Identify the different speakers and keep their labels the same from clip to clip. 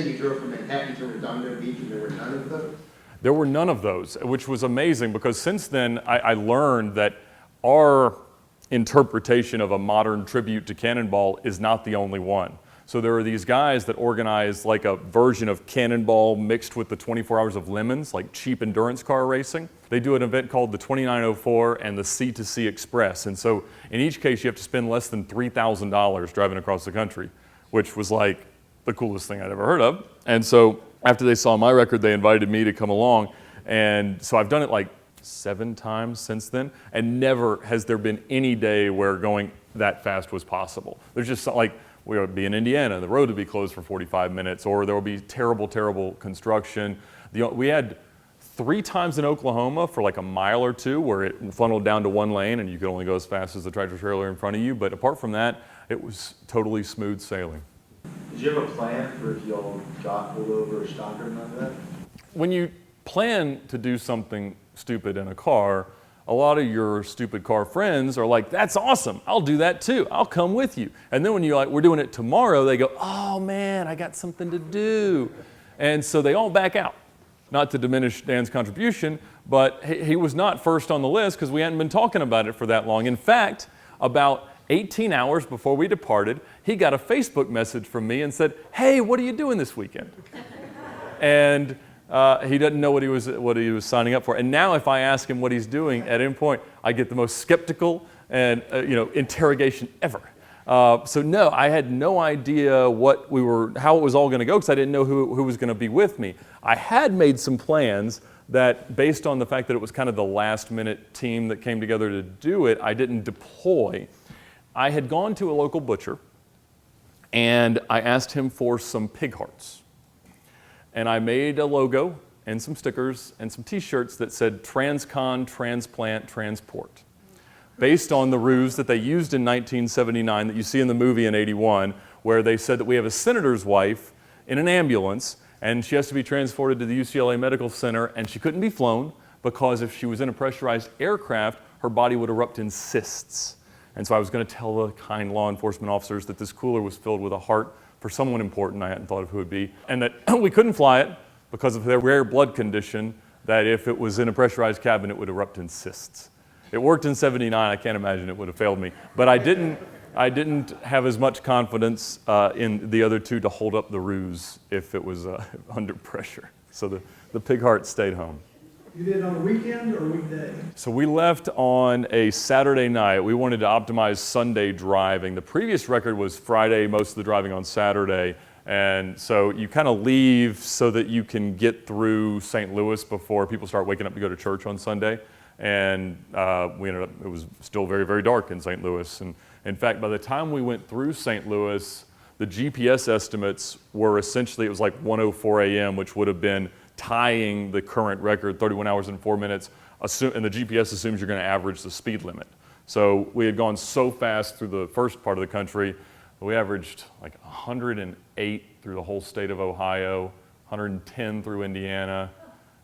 Speaker 1: saying you drove from Manhattan to Redondo Beach and there were none of those?
Speaker 2: There were none of those, which was amazing because since then I learned that our interpretation of a modern tribute to Cannonball is not the only one. So there are these guys that organize like a version of Cannonball mixed with the 24 Hours of Lemons, like cheap endurance car racing. They do an event called the 2904 and the C2C Express. And so in each case, you have to spend less than $3,000 driving across the country, which was like the coolest thing I'd ever heard of. And so after they saw my record, they invited me to come along. And so I've done it like 7 times since then, and never has there been any day where going that fast was possible. There's just like, we would be in Indiana, the road would be closed for 45 minutes, or there would be terrible, terrible construction. We had 3 times in Oklahoma for like a mile or 2 where it funneled down to 1 lane and you could only go as fast as the tractor trailer in front of you. But apart from that, it was totally smooth sailing.
Speaker 3: Did you have a plan for if y'all got pulled over or stopped or none of that?
Speaker 2: When you plan to do something stupid in a car, a lot of your stupid car friends are like, that's awesome, I'll do that too, I'll come with you. And then when you're like, we're doing it tomorrow, they go, oh man, I got something to do. And so they all back out. Not to diminish Dan's contribution, but he was not first on the list because we hadn't been talking about it for that long. In fact, about 18 hours before we departed, he got a Facebook message from me and said, hey, what are you doing this weekend? And he doesn't know what he was signing up for. And now if I ask him what he's doing at any point, I get the most skeptical and interrogation ever. So no, I had no idea how it was all going to go because I didn't know who was going to be with me. I had made some plans that, based on the fact that it was kind of the last minute team that came together to do it, I didn't deploy. I had gone to a local butcher and I asked him for some pig hearts. And I made a logo and some stickers and some t-shirts that said Transcon, Transplant, Transport, based on the ruse that they used in 1979 that you see in the movie in '81, where they said that we have a senator's wife in an ambulance and she has to be transported to the UCLA Medical Center and she couldn't be flown because if she was in a pressurized aircraft, her body would erupt in cysts. And so I was going to tell the kind law enforcement officers that this cooler was filled with a heart for someone important, I hadn't thought of who it would be, and that we couldn't fly it because of their rare blood condition, that if it was in a pressurized cabin, it would erupt in cysts. It worked in '79, I can't imagine it would have failed me. But I didn't have as much confidence in the other two to hold up the ruse if it was under pressure. So the pig heart stayed home.
Speaker 4: You did it on a weekend or weekday?
Speaker 2: So we left on a Saturday night. We wanted to optimize Sunday driving. The previous record was Friday, most of the driving on Saturday. And so you kind of leave so that you can get through St. Louis before people start waking up to go to church on Sunday. And it was still very, very dark in St. Louis. And in fact, by the time we went through St. Louis, the GPS estimates were essentially, it was like 1:04 a.m., which would have been tying the current record, 31 hours and 4 minutes, and the GPS assumes you're going to average the speed limit. So we had gone so fast through the first part of the country, we averaged like 108 through the whole state of Ohio, 110 through Indiana,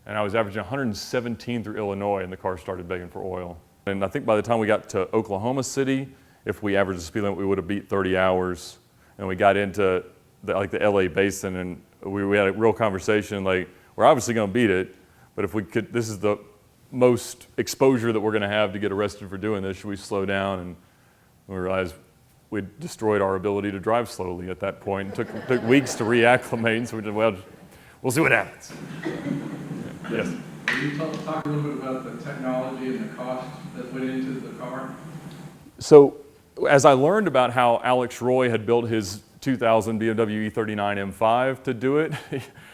Speaker 2: and I was averaging 117 through Illinois, and the car started begging for oil. And I think by the time we got to Oklahoma City, if we averaged the speed limit, we would have beat 30 hours. And we got into the LA basin, and we had a real conversation like, we're obviously going to beat it, but if we could, this is the most exposure that we're going to have to get arrested for doing this. Should we slow down? And we realized we'd destroyed our ability to drive slowly at that point. It took weeks to reacclimate, so we said, well, we'll see what happens. Yes?
Speaker 5: Can you talk a little bit about the technology and the cost that went into the car?
Speaker 2: So as I learned about how Alex Roy had built his 2000 BMW E39 M5 to do it,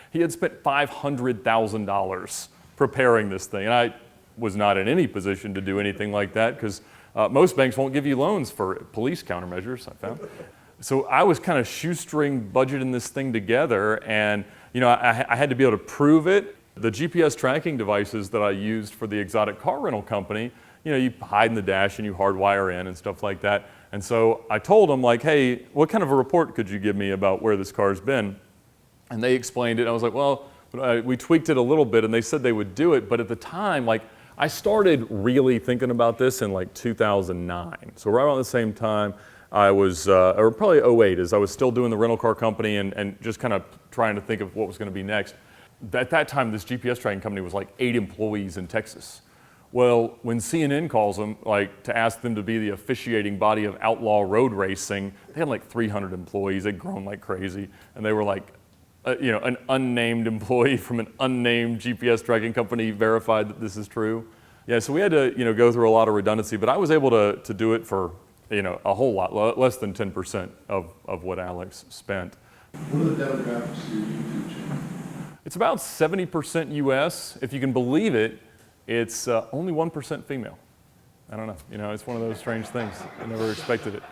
Speaker 2: he had spent $500,000 preparing this thing. And I was not in any position to do anything like that because most banks won't give you loans for police countermeasures, I found. So I was kind of shoestring budgeting this thing together, and I had to be able to prove it. The GPS tracking devices that I used for the exotic car rental company, you hide in the dash and you hardwire in and stuff like that. And so I told them, like, hey, what kind of a report could you give me about where this car's been? And they explained it. I was like, well, we tweaked it a little bit, and they said they would do it. But at the time, like, I started really thinking about this in like 2009. So right around the same time, I was, or probably '08, as I was still doing the rental car company and just kind of trying to think of what was going to be next. At that time, this GPS tracking company was like 8 employees in Texas. Well, when CNN calls them, like to ask them to be the officiating body of outlaw road racing, they had like 300 employees. They'd grown like crazy, and they were like, an unnamed employee from an unnamed GPS tracking company verified that this is true. Yeah, so we had to, go through a lot of redundancy, but I was able to do it for, a whole lot, less than 10% of what Alex spent.
Speaker 1: What are the demographics of your YouTube channel?
Speaker 2: It's about 70% US. If you can believe it, it's only 1% female. I don't know. It's one of those strange things. I never expected it.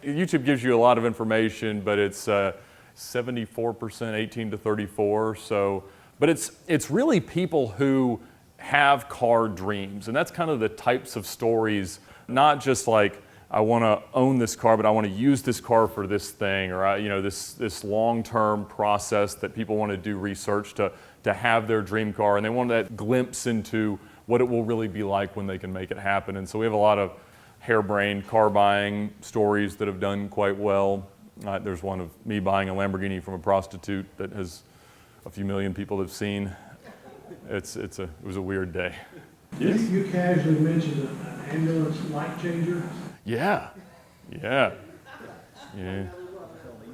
Speaker 2: YouTube gives you a lot of information, but it's 74% 18 to 34. So, but it's really people who have car dreams, and that's kind of the types of stories. Not just like I want to own this car, but I want to use this car for this thing, or this long-term process that people want to do research to have their dream car, and they want that glimpse into what it will really be like when they can make it happen. And so we have a lot of harebrained car buying stories that have done quite well. There's one of me buying a Lamborghini from a prostitute that has a few million people have seen. It was a weird day. Yes.
Speaker 4: You casually mentioned an ambulance light changer.
Speaker 2: Yeah.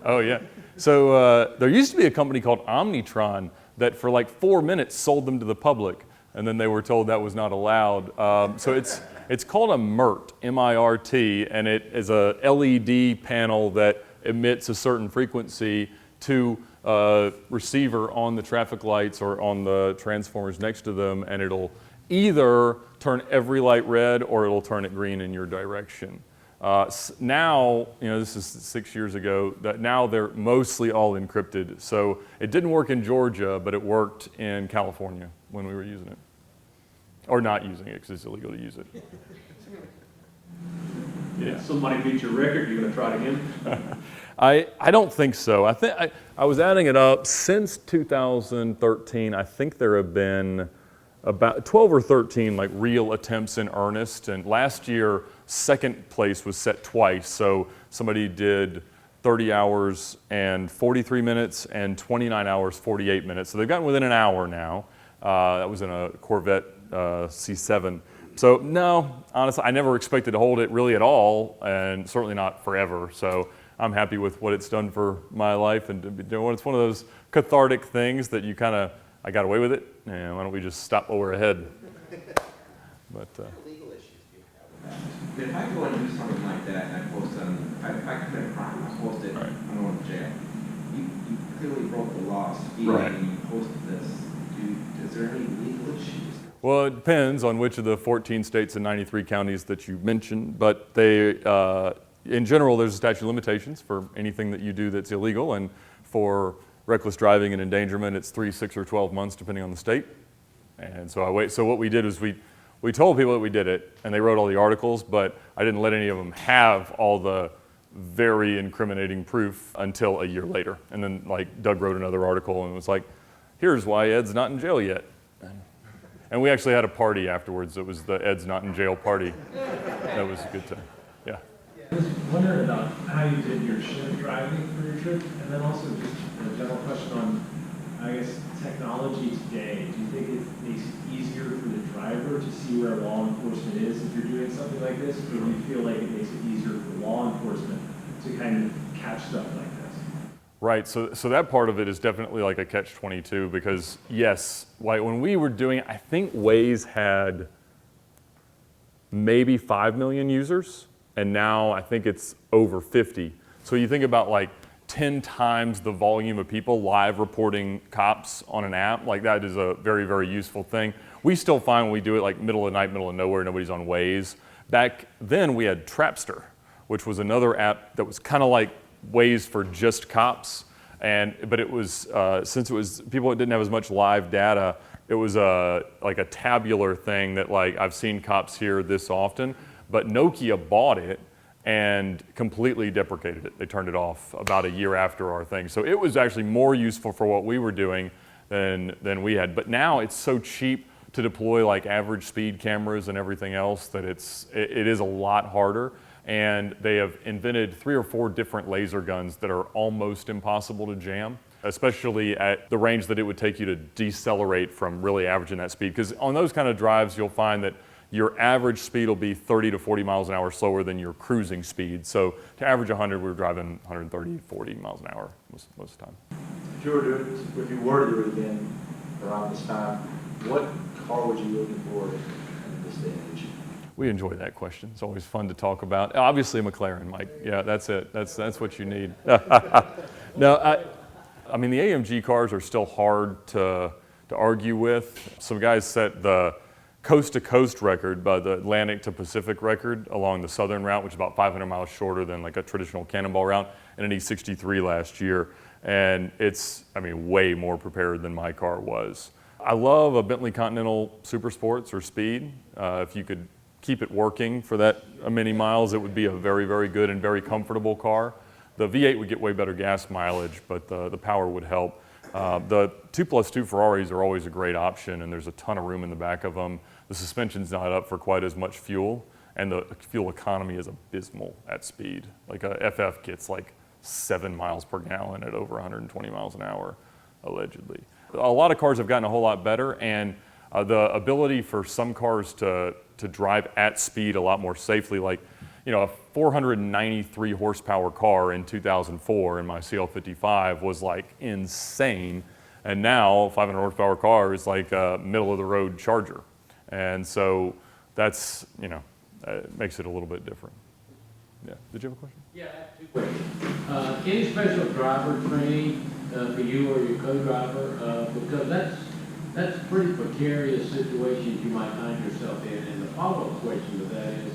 Speaker 2: Oh yeah. So there used to be a company called Omnitron that for like 4 minutes sold them to the public, and then they were told that was not allowed. So it's called a MIRT, M-I-R-T, and it is a LED panel that emits a certain frequency to a receiver on the traffic lights or on the transformers next to them, and it'll either turn every light red or it'll turn it green in your direction. Now, this is 6 years ago, that now they're mostly all encrypted. So it didn't work in Georgia, but it worked in California when we were using it. Or not using it, because it's illegal to use it. Yeah.
Speaker 6: Somebody beat your record, you're going to try it again?
Speaker 2: I don't think so. I was adding it up. Since 2013, I think there have been about 12 or 13 like real attempts in earnest, and last year second place was set twice. So somebody did 30 hours and 43 minutes and 29 hours 48 minutes. So they've gotten within an hour now. That was in a Corvette C7. So no, honestly, I never expected to hold it really at all, and certainly not forever. So I'm happy with what it's done for my life, and it's one of those cathartic things that you kind of, I got away with it, and why don't we just stop while we're ahead? But
Speaker 7: If I go and do something like that and I post if I commit a crime, I post it,
Speaker 2: Right.
Speaker 7: I'm going to jail. You clearly broke the law, speeding,
Speaker 2: Right.
Speaker 7: and you posted this. Is there any legal issues?
Speaker 2: well, it depends on which of the 14 states and 93 counties that you mentioned, but they, in general, there's a statute of limitations for anything that you do that's illegal, and for reckless driving and endangerment, it's 3, 6, or 12 months, depending on the state. And so so what we did is we told people that we did it, and they wrote all the articles, but I didn't let any of them have all the very incriminating proof until a year later. And then like Doug wrote another article and was like, here's why Ed's not in jail yet. And we actually had a party afterwards. It was the Ed's not in jail party. That was a good time. Yeah.
Speaker 8: I was wondering about how you did your shift driving for your trip, and then also just a general question on, I guess, technology today. Do you think it makes it easier for the driver to see where law enforcement is if you're doing something like this, or do you feel like it makes it easier for law enforcement to kind of catch stuff like this?
Speaker 2: Right, so that part of it is definitely like a catch-22 because yes, like when we were doing it, I think Waze had maybe 5 million users, and now I think it's over 50. So you think about like 10 times the volume of people live reporting cops on an app, like that is a very, very useful thing. We still find when we do it like middle of the night, middle of nowhere, nobody's on Waze. Back then we had Trapster, which was another app that was kind of like Waze for just cops, but it was since it was people that didn't have as much live data, it was like a tabular thing that like I've seen cops here this often, but Nokia bought it and completely deprecated it. They turned it off about a year after our thing. So it was actually more useful for what we were doing than we had. But now it's so cheap to deploy like average speed cameras and everything else that it is a lot harder. and they have invented 3 or 4 different laser guns that are almost impossible to jam, especially at the range that it would take you to decelerate from really averaging that speed. Because on those kind of drives, you'll find that your average speed will be 30 to 40 miles an hour slower than your cruising speed. So to average 100, we're driving 130, 40 miles an hour most of the time.
Speaker 3: If you were to do it again around this time, what car would you be looking for in this day and age?
Speaker 2: We enjoy that question. It's always fun to talk about. Obviously a McLaren, Mike. Yeah, that's it. That's what you need. No, I mean, the AMG cars are still hard to argue with. Some guys set the coast-to-coast record by the Atlantic to Pacific record along the southern route, which is about 500 miles shorter than like a traditional Cannonball route, in an E63 last year. And it's, I mean, way more prepared than my car was. I love a Bentley Continental Super Sports or Speed. If you could keep it working for that many miles, it would be a very, very good and very comfortable car. The V8 would get way better gas mileage, but the power would help. The 2+2 Ferraris are always a great option, and there's a ton of room in the back of them. The suspension's not up for quite as much fuel, and the fuel economy is abysmal at speed. Like a FF gets like 7 miles per gallon at over 120 miles an hour, allegedly. A lot of cars have gotten a whole lot better, and the ability for some cars to drive at speed a lot more safely, like, you know, a 493 horsepower car in 2004 in my CL55 was like insane, and now a 500 horsepower car is like a middle of the road Charger, and so that's, you know, it makes it a little bit different. Yeah, did you have a question?
Speaker 9: Yeah, I have 2 questions. Any special driver training for you or your co-driver? Because that's pretty precarious situations you might find yourself in. And the follow-up question to that is,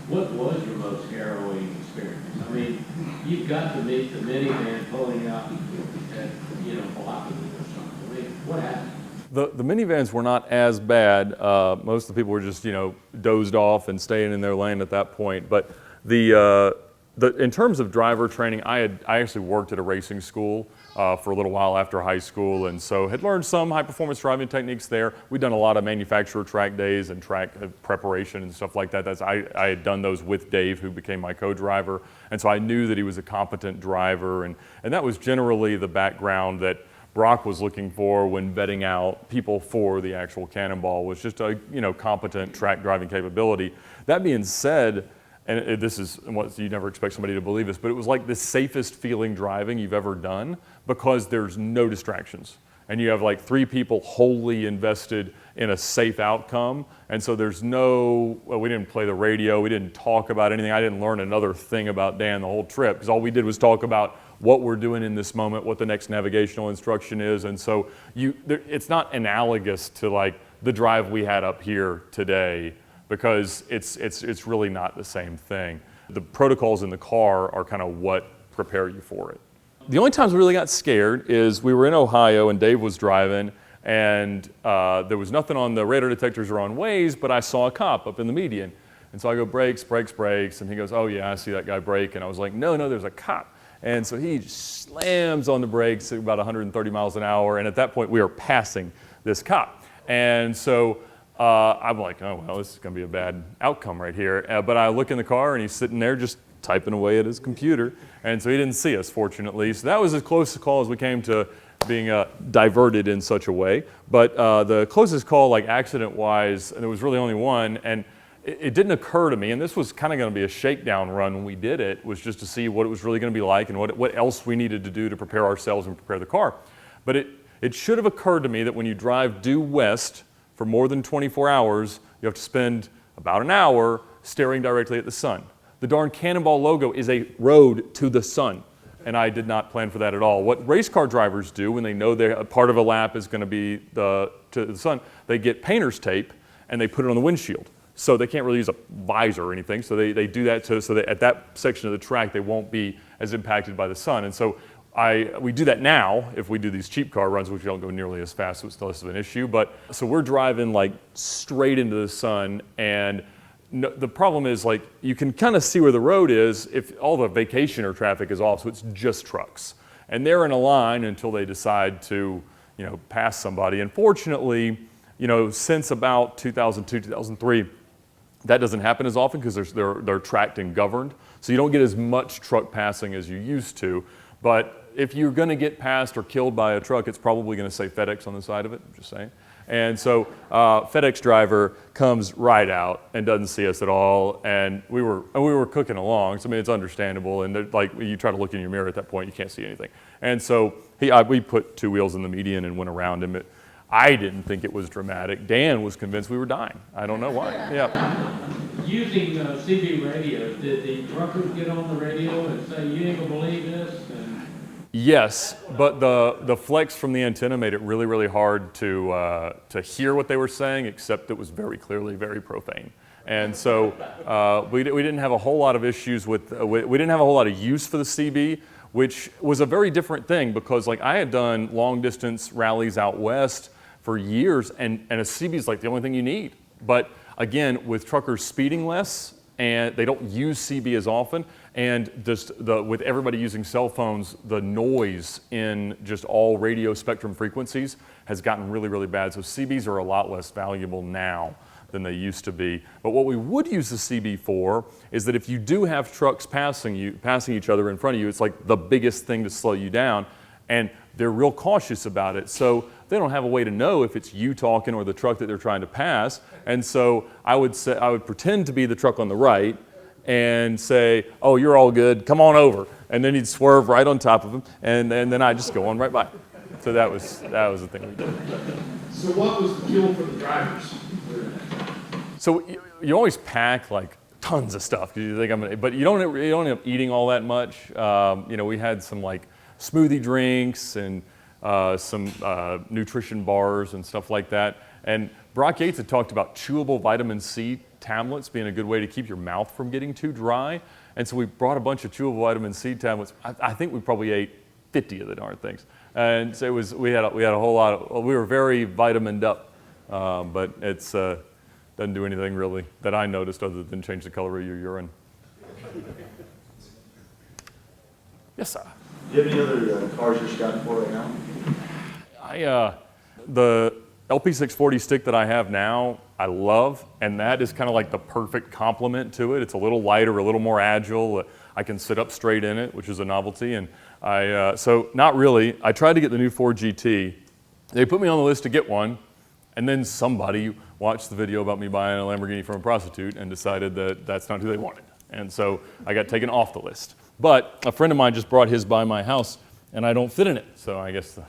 Speaker 9: what was your most harrowing experience? I mean, you've got to meet the minivan pulling out at, you know, blocking or something. I mean, what happened?
Speaker 2: The minivans were not as bad. Most of the people were just, you know, dozed off and staying in their lane at that point. But in terms of driver training, I actually worked at a racing school for a little while after high school, and so had learned some high-performance driving techniques there. We'd done a lot of manufacturer track days and track preparation and stuff like that. I had done those with Dave, who became my co-driver, and so I knew that he was a competent driver, and that was generally the background that Brock was looking for when vetting out people for the actual Cannonball, was just a, you know, competent track driving capability. That being said, and this is what you never expect somebody to believe this, but it was like the safest feeling driving you've ever done, because there's no distractions. And you have like 3 people wholly invested in a safe outcome. And so there's no, well, we didn't play the radio, we didn't talk about anything. I didn't learn another thing about Dan the whole trip, because all we did was talk about what we're doing in this moment, what the next navigational instruction is. And so it's not analogous to like the drive we had up here today, because it's really not the same thing. The protocols in the car are kind of what prepare you for it. The only times we really got scared is we were in Ohio and Dave was driving, and there was nothing on the radar detectors or on Waze, but I saw a cop up in the median. And so I go, brakes, brakes, brakes, and he goes, oh yeah, I see that guy brake. And I was like, no, there's a cop. And so he just slams on the brakes at about 130 miles an hour, and at that point we are passing this cop. And so I'm like, oh, well, this is going to be a bad outcome right here. But I look in the car, and he's sitting there just typing away at his computer. And so he didn't see us, fortunately. So that was as close a call as we came to being diverted in such a way. But the closest call, like accident-wise, and there was really only one, and it didn't occur to me, and this was kind of going to be a shakedown run when we did it, was just to see what it was really going to be like and what else we needed to do to prepare ourselves and prepare the car. But it should have occurred to me that when you drive due west for more than 24 hours, you have to spend about an hour staring directly at the sun. The darn Cannonball logo is a road to the sun, and I did not plan for that at all. What race car drivers do when they know a part of a lap is going to be to the sun, they get painter's tape and they put it on the windshield. So they can't really use a visor or anything, so they do that so that at that section of the track they won't be as impacted by the sun. And so we do that now if we do these cheap car runs, which don't go nearly as fast, so it's less of an issue. But so we're driving like straight into the sun, and the problem is, like, you can kind of see where the road is if all the vacationer traffic is off, so it's just trucks. And they're in a line until they decide to, you know, pass somebody. And fortunately, you know, since about 2002, 2003, That doesn't happen as often because they're tracked and governed. So you don't get as much truck passing as you used to. But if you're going to get passed or killed by a truck, it's probably going to say FedEx on the side of it, I'm just saying. And so FedEx driver comes right out and doesn't see us at all. And we were cooking along. So I mean, it's understandable. And like you try to look in your mirror at that point, you can't see anything. And so we put two wheels in the median and went around him. I didn't think it was dramatic. Dan was convinced we were dying. I don't know why. Yeah.
Speaker 9: Using CB radios, did the truckers get on the radio and say, "You ain't gonna believe this"? And
Speaker 2: Yes, but the flex from the antenna made it really, really hard to hear what they were saying, except it was very clearly very profane. And so we didn't have a whole lot of issues with, we didn't have a whole lot of use for the CB, which was a very different thing because like I had done long distance rallies out west for years and a CB is like the only thing you need. But again, with truckers speeding less and they don't use CB as often, and just with everybody using cell phones, the noise in just all radio spectrum frequencies has gotten really, really bad. So CBs are a lot less valuable now than they used to be. But what we would use the CB for is that if you do have trucks passing each other in front of you, it's like the biggest thing to slow you down, and they're real cautious about it. So they don't have a way to know if it's you talking or the truck that they're trying to pass. And so I would pretend to be the truck on the right and say, "Oh, you're all good, come on over." And then he'd swerve right on top of him, and then I'd just go on right by. So that was the thing we did.
Speaker 1: So what was the fuel for the drivers?
Speaker 2: So you always pack like tons of stuff because you think but you don't end up eating all that much. We had some like smoothie drinks and some nutrition bars and stuff like that. And Brock Yates had talked about chewable vitamin C tablets being a good way to keep your mouth from getting too dry. And so we brought a bunch of chewable vitamin C tablets. I think we probably ate 50 of the darn things. And so we had a whole lot we were very vitamined up, but it's doesn't do anything really that I noticed other than change the color of your urine. Yes, sir.
Speaker 3: Do you have any other cars you're scouting for right now?
Speaker 2: The LP640 stick that I have now, I love, and that is kind of like the perfect complement to it. It's a little lighter, a little more agile. I can sit up straight in it, which is a novelty. And so not really. I tried to get the new Ford GT. They put me on the list to get one, and then somebody watched the video about me buying a Lamborghini from a prostitute and decided that that's not who they wanted. And so I got taken off the list. But a friend of mine just brought his by my house, and I don't fit in it. So I guess the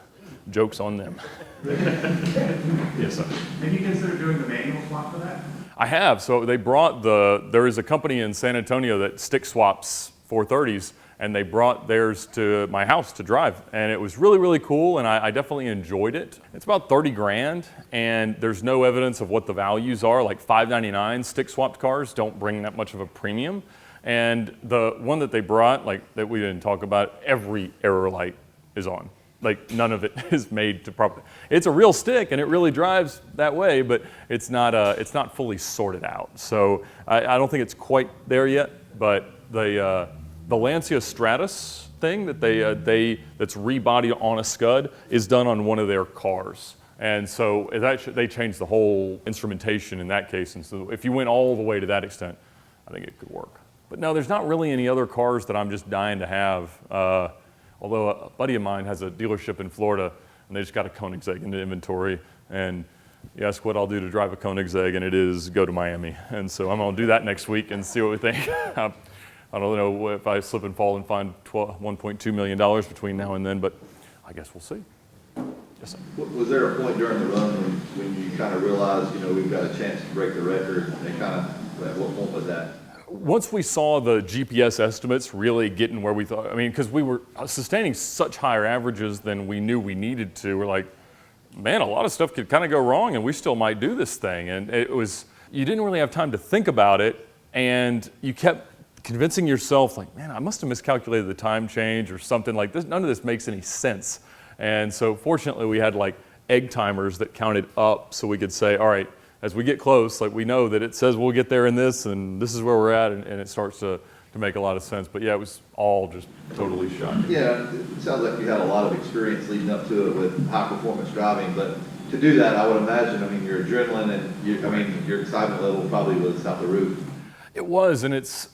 Speaker 2: joke's on them. Yes, sir.
Speaker 6: Have you considered doing the manual swap for that?
Speaker 2: I have. So they brought there is a company in San Antonio that stick swaps 430s, and they brought theirs to my house to drive. And it was really, really cool, and I definitely enjoyed it. It's about 30 grand, and there's no evidence of what the values are. Like $599 stick swapped cars don't bring that much of a premium. And the one that they brought, like that we didn't talk about, every error light is on. Like none of it is made to properly. It's a real stick and it really drives that way, but it's not fully sorted out. So I don't think it's quite there yet. But the Lancia Stratus thing that that's rebodied on a scud is done on one of their cars. And so they changed the whole instrumentation in that case. And so if you went all the way to that extent, I think it could work. But no, there's not really any other cars that I'm just dying to have. Although a buddy of mine has a dealership in Florida, and they just got a Koenigsegg in the inventory. And you ask what I'll do to drive a Koenigsegg, and it is go to Miami. And so I'm going to do that next week and see what we think. I don't know if I slip and fall and find $1.2 million between now and then, but I guess we'll see. Yes, sir.
Speaker 3: Was there a point during the run when you kind of realized, we've got a chance to break the record? And at what point was that?
Speaker 2: Once we saw the GPS estimates really getting where we thought, because we were sustaining such higher averages than we knew we needed to, we're like, man, a lot of stuff could kind of go wrong and we still might do this thing. And you didn't really have time to think about it, and you kept convincing yourself like, man, I must have miscalculated the time change or something like this. None of this makes any sense. And so fortunately we had like egg timers that counted up so we could say, all right, as we get close, like we know that it says we'll get there in this, and this is where we're at, and it starts to make a lot of sense. But yeah, it was all just totally shocking.
Speaker 3: Yeah, it sounds like you had a lot of experience leading up to it with high performance driving, but
Speaker 10: to do that, I would imagine, I mean, your adrenaline and your excitement level probably was out the roof.
Speaker 2: It was, and it's,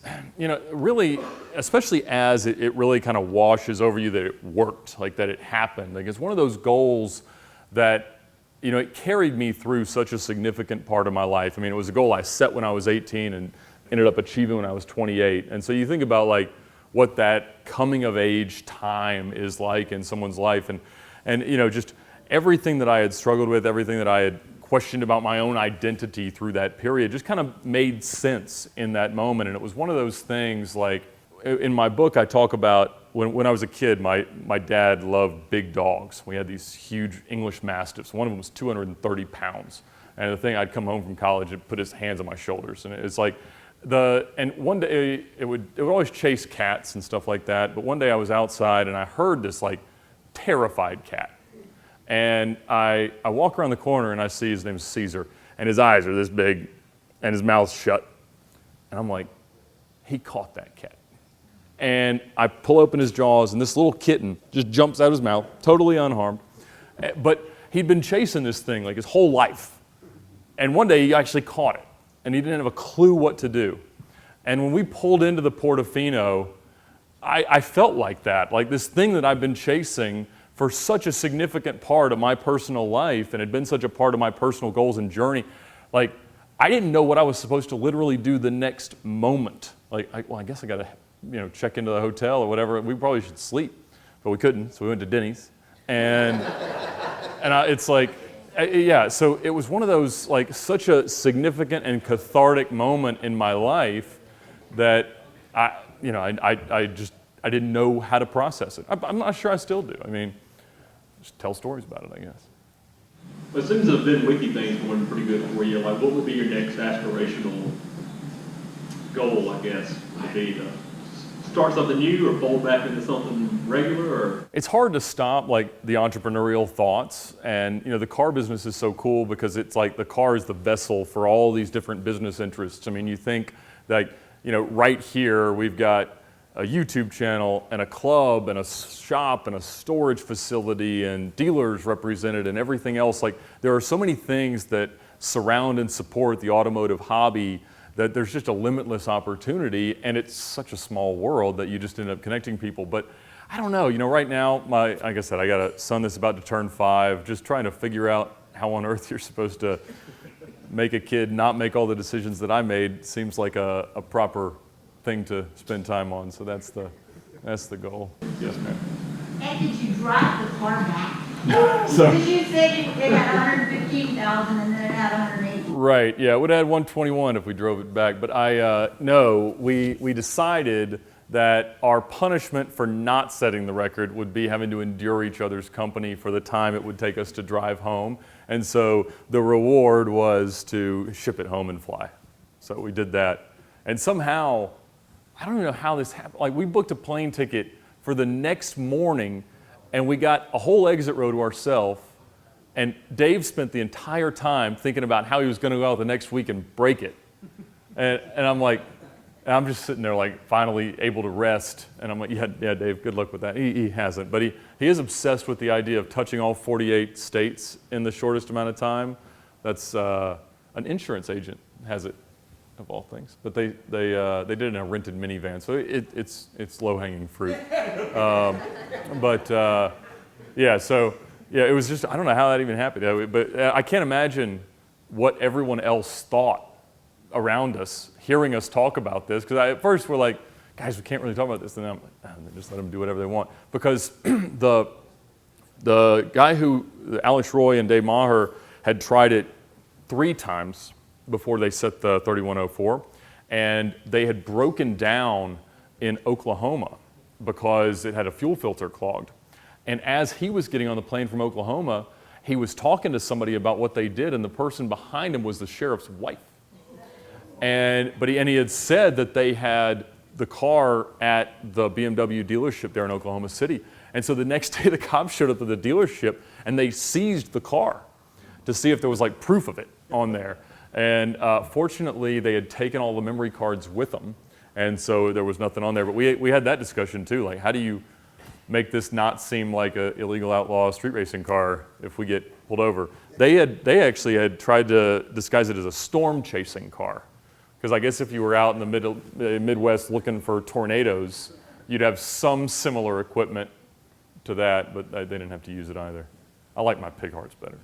Speaker 2: really, especially as it really kind of washes over you that it worked, like that it happened. Like it's one of those goals that, it carried me through such a significant part of my life. I mean, it was a goal I set when I was 18 and ended up achieving when I was 28. And so you think about like what that coming of age time is like in someone's life, and just everything that I had struggled with, everything that I had questioned about my own identity through that period just kind of made sense in that moment. And it was one of those things, like in my book I talk about when I was a kid, my dad loved big dogs. We had these huge English Mastiffs. One of them was 230 pounds. And the thing, I'd come home from college and put his hands on my shoulders. And it's like, and one day it would always chase cats and stuff like that. But one day I was outside and I heard this like terrified cat. And I walk around the corner and I see his name is Caesar, and his eyes are this big and his mouth's shut. And I'm like, he caught that cat. And I pull open his jaws and this little kitten just jumps out of his mouth, totally unharmed. But he'd been chasing this thing like his whole life. And one day he actually caught it and he didn't have a clue what to do. And when we pulled into the Portofino, I felt like that, like this thing that I've been chasing for such a significant part of my personal life and had been such a part of my personal goals and journey. Like, I didn't know what I was supposed to literally do the next moment. Like, I guess I gotta, check into the hotel or whatever. We probably should sleep, but we couldn't, so we went to Denny's. And, it's like, yeah, so it was one of those, like, such a significant and cathartic moment in my life that I didn't know how to process it. I'm not sure I still do. I mean, just tell stories about it, I guess.
Speaker 11: Well, it seems to have been wiki things going pretty good for you. Like, what would be your next aspirational goal, I guess, would be to start something new or fold back into something regular? Or
Speaker 2: it's hard to stop like the entrepreneurial thoughts, and the car business is so cool because it's like the car is the vessel for all these different business interests. I mean, you think like, right here we've got a YouTube channel and a club and a shop and a storage facility and dealers represented and everything else. Like, there are so many things that surround and support the automotive hobby that there's just a limitless opportunity, and it's such a small world that you just end up connecting people. But I don't know, right now, like I said, I got a son that's about to turn 5, just trying to figure out how on earth you're supposed to make a kid not make all the decisions that I made seems like a proper thing to spend time on. So that's the goal. Yes, ma'am.
Speaker 12: And did you drive the car back?
Speaker 2: So,
Speaker 12: Because you said it had 115,000 and then it had 180.
Speaker 2: right, yeah, it would have had 121 if we drove it back. But no, we decided that our punishment for not setting the record would be having to endure each other's company for the time it would take us to drive home. And so the reward was to ship it home and fly. So we did that. And somehow, I don't know how this happened. Like, we booked a plane ticket for the next morning, and we got a whole exit row to ourselves. And Dave spent the entire time thinking about how he was going to go out the next week and break it. And I'm like, I'm just sitting there like finally able to rest. And I'm like, yeah, Dave, good luck with that. He hasn't, but he is obsessed with the idea of touching all 48 states in the shortest amount of time. That's an insurance agent has it, of all things. But they did it in a rented minivan, so it's low-hanging fruit. Yeah, it was just, I don't know how that even happened. But I can't imagine what everyone else thought around us, hearing us talk about this. Because at first we're like, guys, we can't really talk about this. And then I'm like, just let them do whatever they want. Because the guy Alex Roy and Dave Maher had tried it 3 times before they set the 3104. And they had broken down in Oklahoma because it had a fuel filter clogged. And as he was getting on the plane from Oklahoma, he was talking to somebody about what they did, and the person behind him was the sheriff's wife. But he had said that they had the car at the BMW dealership there in Oklahoma City. And so the next day the cops showed up at the dealership and they seized the car to see if there was like proof of it on there. And fortunately they had taken all the memory cards with them. And so there was nothing on there. But we had that discussion too, like how do you make this not seem like an illegal outlaw street racing car if we get pulled over. They actually had tried to disguise it as a storm chasing car. Because I guess if you were out in the Midwest looking for tornadoes, you'd have some similar equipment to that, but they didn't have to use it either. I like my pig hearts better.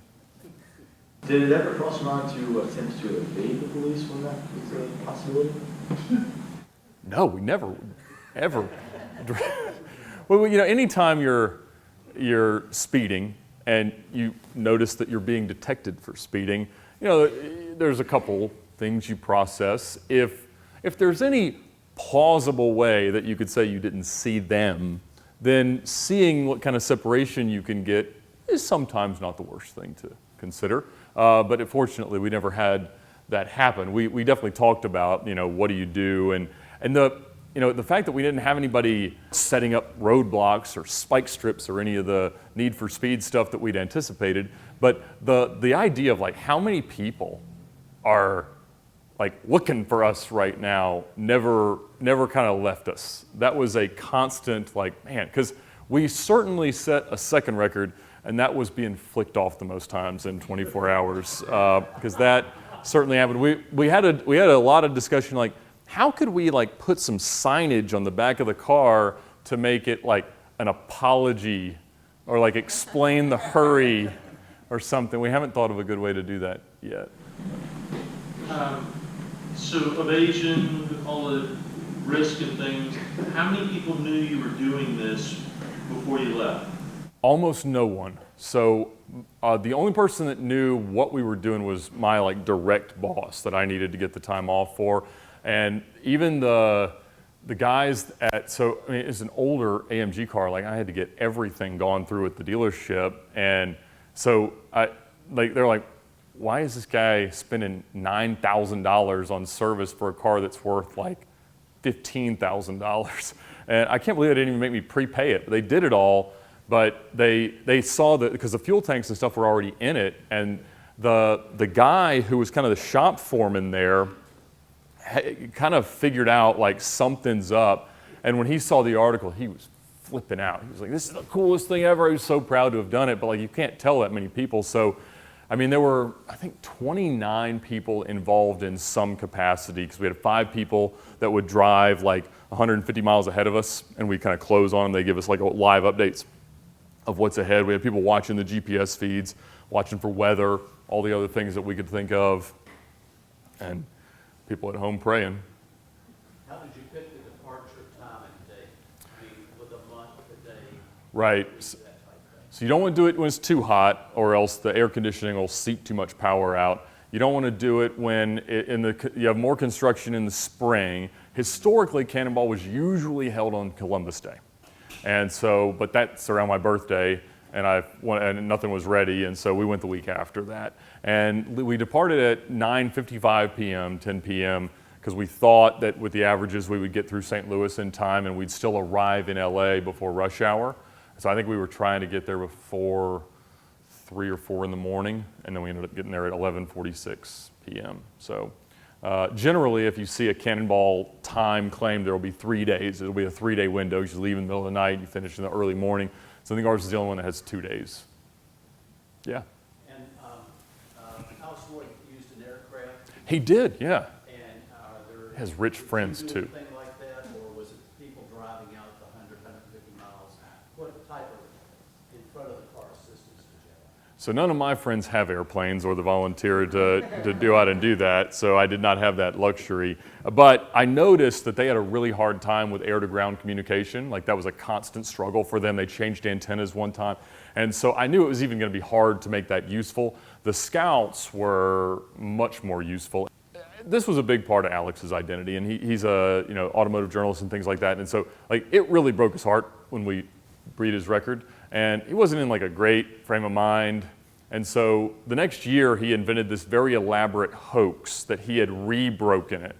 Speaker 3: Did it ever cross your mind to attempt to evade the police when that was a possibility?
Speaker 2: No, we never, ever. Well, you know, anytime you're speeding and you notice that you're being detected for speeding, you know, there's a couple things you process. If there's any plausible way that you could say you didn't see them, then seeing what kind of separation you can get is sometimes not the worst thing to consider. But fortunately, we never had that happen. We definitely talked about, you know, what do you do, and the fact that we didn't have anybody setting up roadblocks or spike strips or any of the Need for Speed stuff that we'd anticipated. But the idea of like how many people are like looking for us right now never kind of left us. That was a constant, like, man, because we certainly set a second record, and that was being flicked off the most times in 24 hours, because that certainly happened. We had a lot of discussion, like, how could we like put some signage on the back of the car to make it like an apology or like explain the hurry or something. We haven't thought of a good way to do that yet.
Speaker 1: So evasion, all the risk and things, how many people knew you were doing this before you left?
Speaker 2: Almost no one. So the only person that knew what we were doing was my like direct boss that I needed to get the time off for. And even the guys it's an older AMG car, like I had to get everything gone through at the dealership. And so they're like, why is this guy spending $9,000 on service for a car that's worth like $15,000? And I can't believe they didn't even make me prepay it. They did it all, but they saw that because the fuel tanks and stuff were already in it. And the guy who was kind of the shop foreman there kind of figured out like something's up. And when he saw the article, he was flipping out. He was like, this is the coolest thing ever. He was so proud to have done it, but like you can't tell that many people. So, I mean, there were, I think, 29 people involved in some capacity because we had 5 people that would drive like 150 miles ahead of us, and we kind of close on them. They give us like live updates of what's ahead. We had people watching the GPS feeds, watching for weather, all the other things that we could think of, and people at home praying.
Speaker 9: How did you pick the departure time and date? I mean, with a month, a day?
Speaker 2: Right. So you don't want to do it when it's too hot, or else the air conditioning will seep too much power out. You don't want to do it when you have more construction in the spring. Historically, Cannonball was usually held on Columbus Day. And so, but that's around my birthday, and nothing was ready, and so we went the week after that. And we departed at 9:55 p.m., 10 p.m., because we thought that with the averages we would get through St. Louis in time and we'd still arrive in LA before rush hour. So I think we were trying to get there before 3 or 4 in the morning, and then we ended up getting there at 11:46 p.m. So generally, if you see a Cannonball time claim, there will be 3 days. It'll be a 3-day window. You leave in the middle of the night, you finish in the early morning. So I think ours is the only one that has 2 days. Yeah.
Speaker 9: And House Lloyd used an aircraft?
Speaker 2: He did, yeah.
Speaker 9: And
Speaker 2: He has rich friends
Speaker 9: did you
Speaker 2: too.
Speaker 9: do anything like that, or was it people driving out the 100, 150 miles? What type of in front of the car assistance did you have?
Speaker 2: So none of my friends have airplanes or the volunteer to go out and do that, so I did not have that luxury. But I noticed that they had a really hard time with air-to-ground communication. Like that was a constant struggle for them. They changed antennas one time. And so I knew it was even going to be hard to make that useful. The Scouts were much more useful. This was a big part of Alex's identity, and he's a automotive journalist and things like that. And so like it really broke his heart when we breed his record. And he wasn't in like a great frame of mind. And so the next year he invented this very elaborate hoax that he had re-broken it.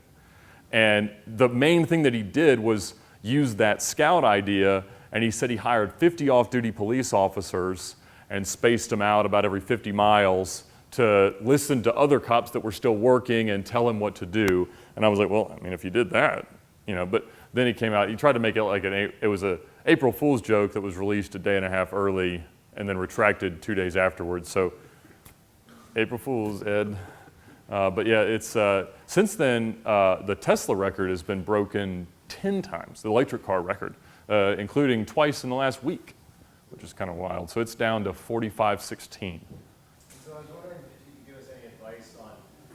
Speaker 2: And the main thing that he did was use that Scout idea, and he said he hired 50 off-duty police officers and spaced them out about every 50 miles to listen to other cops that were still working and tell him what to do. And I was like, well, I mean, if you did that, but then he came out, he tried to make it like it was April Fool's joke that was released a day and a half early and then retracted 2 days afterwards. So April Fool's, Ed. But yeah, it's since then, the Tesla record has been broken 10 times, the electric car record, including twice in the last week, which is kind of wild. So it's down to 4516.
Speaker 8: So I was wondering if you could give us any advice on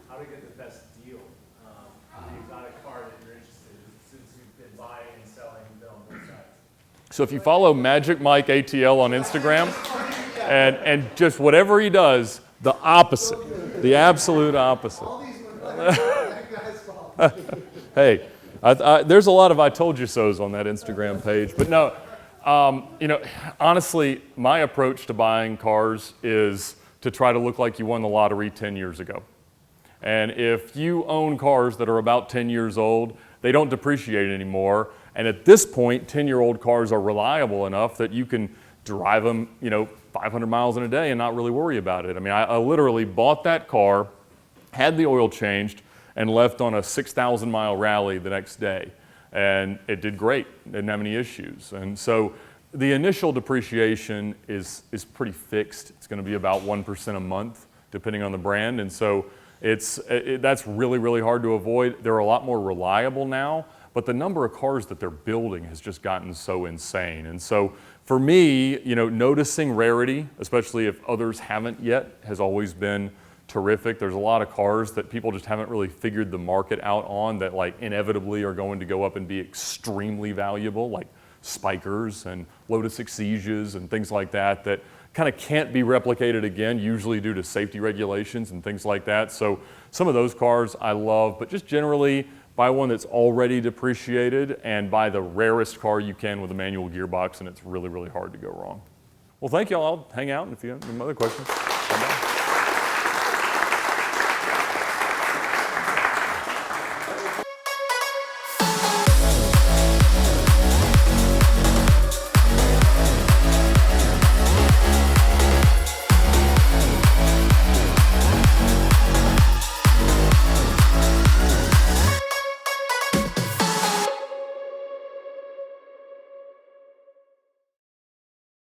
Speaker 8: how to get the best deal for the exotic car that you're interested in, since you've been buying and selling them on both sides.
Speaker 2: So if you follow Magic Mike ATL on Instagram, and just whatever he does, the opposite, the absolute opposite. Hey, there's a lot of I told you so's on that Instagram page, but no, you know, honestly, my approach to buying cars is to try to look like you won the lottery 10 years ago. And if you own cars that are about 10 years old, they don't depreciate anymore. And at this point, 10-year-old cars are reliable enough that you can drive them, you know, 500 miles in a day and not really worry about it. I mean, I literally bought that car, had the oil changed, and left on a 6,000-mile rally the next day. And it did great, didn't have any issues. And so the initial depreciation is pretty fixed. It's going to be about 1% a month, depending on the brand. And so that's really, really hard to avoid. They're a lot more reliable now, but the number of cars that they're building has just gotten so insane. And so for me, you know, noticing rarity, especially if others haven't yet, has always been terrific. There's a lot of cars that people just haven't really figured the market out on that like inevitably are going to go up and be extremely valuable, like Spikers and Lotus Exiges and things like that, that kind of can't be replicated again, usually due to safety regulations and things like that. So some of those cars I love, but just generally buy one that's already depreciated and buy the rarest car you can with a manual gearbox, and it's really, really hard to go wrong. Well, thank you all. I'll hang out if you have any other questions.